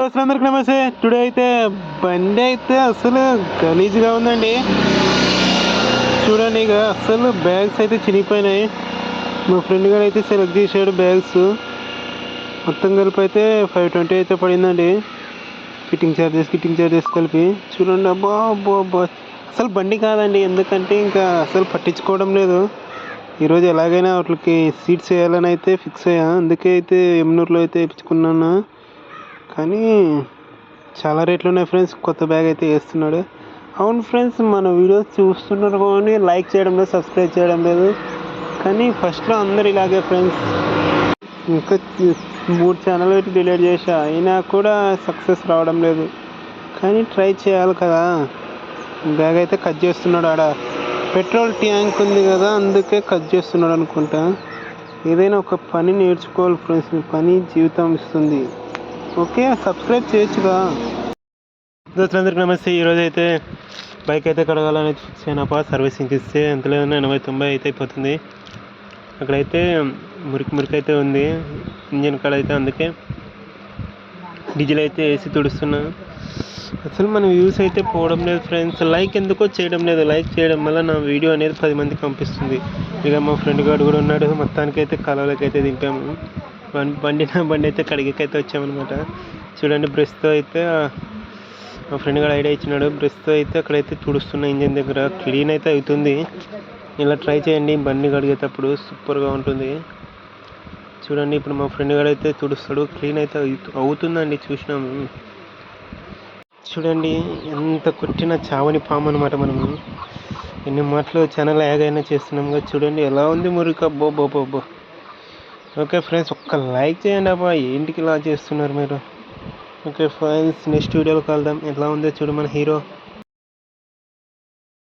అందరికి నమస్తే. టుడే అయితే బండి అయితే అసలు గలీజ్గా ఉందండి. చూడండి, ఇక అసలు బ్యాగ్స్ అయితే చినిగిపోయినాయి. మా ఫ్రెండ్ గారు అయితే సెలెక్ట్ చేశాడు బ్యాగ్స్. మొత్తం కలిపి అయితే 520 అయితే పడిందండి. గిట్టింగ్ చార్జెస్ కలిపి. చూడండి, అబ్బా అబ్బా అబ్బా, అసలు బండి కాదండి. ఎందుకంటే ఇంకా అసలు పట్టించుకోవడం లేదు. ఈరోజు ఎలాగైనా వాటికి సీట్స్ వేయాలని అయితే ఫిక్స్ అయ్యా. అందుకే అయితే ఎమ్నూరులో అయితే వేయించుకున్నాను. కానీ చాలా రేట్లు ఉన్నాయి ఫ్రెండ్స్. కొత్త బ్యాగ్ అయితే వేస్తున్నాడు. అవును ఫ్రెండ్స్, మన వీడియోస్ చూస్తున్నారు కానీ లైక్ చేయడం లేదు, సబ్స్క్రైబ్ చేయడం లేదు. కానీ ఫస్ట్లో అందరు ఇలాగే ఫ్రెండ్స్. ఇంకా 3 ఛానల్ అయితే డిలీట్ చేశా, అయినా కూడా సక్సెస్ రావడం లేదు. కానీ ట్రై చేయాలి కదా. బ్యాగ్ అయితే కట్ చేస్తున్నాడు. ఆడ పెట్రోల్ ట్యాంక్ ఉంది కదా, అందుకే కట్ చేస్తున్నాడు అనుకుంటా. ఏదైనా ఒక పని నేర్చుకోవాలి ఫ్రెండ్స్. పని జీవితం ఇస్తుంది. ఓకే, సబ్స్క్రైబ్ చేయొచ్చుగా. దోస్తులందరికీ నమస్తే. ఈరోజు అయితే బైక్ అయితే కడగాలని ఫిక్స్ అయినప్ప సర్వీసింగ్ ఇస్తే ఎంత లేదన్నా 80-90 అయితే అయిపోతుంది. అక్కడైతే మురికి అయితే ఉంది ఇంజిన్ కాడ అయితే. అందుకే డీజిల్ అయితే వేసి తుడుస్తున్నా. అసలు మన వ్యూస్ అయితే పోవడం లేదు ఫ్రెండ్స్. లైక్ ఎందుకో చేయడం లేదు. లైక్ చేయడం వల్ల నా వీడియో అనేది 10 మందికి పంపిస్తుంది. ఇక మా ఫ్రెండ్ గారు కూడా ఉన్నాడు. మొత్తానికి అయితే కాలువలోకి అయితే దింపాము. బండి అయితే కడిగకైతే వచ్చామన్నమాట. చూడండి, బ్రష్తో అయితే మా ఫ్రెండ్ గారు ఐడియా ఇచ్చినాడు. బ్రష్తో అయితే అక్కడైతే తుడుస్తున్న ఇంజిన్ దగ్గర. క్లీన్ అయితే అవుతుంది. ఇలా ట్రై చేయండి, బండి కడిగేటప్పుడు సూపర్గా ఉంటుంది. చూడండి, ఇప్పుడు మా ఫ్రెండ్ గారు అయితే తుడుస్తాడు. క్లీన్ అయితే అవుతుందండి, చూసినాము. చూడండి, ఎంత కొట్టిన చావని పాము అనమాట మనము. ఎన్ని మాటలు ఛానల్ యాగైనా చేస్తున్నాం కదా. చూడండి ఎలా ఉంది మురికి. అబ్బో. ఓకే ఫ్రెండ్స్, ఒక్క లైక్ చేయండి అబ్బా. ఏంటికి ఇలా చేస్తున్నారు మీరు? ఓకే ఫ్రెండ్స్, నెక్స్ట్ వీడియోలో కలుద్దాం. ఎలా ఉందో చూడు మన హీరో.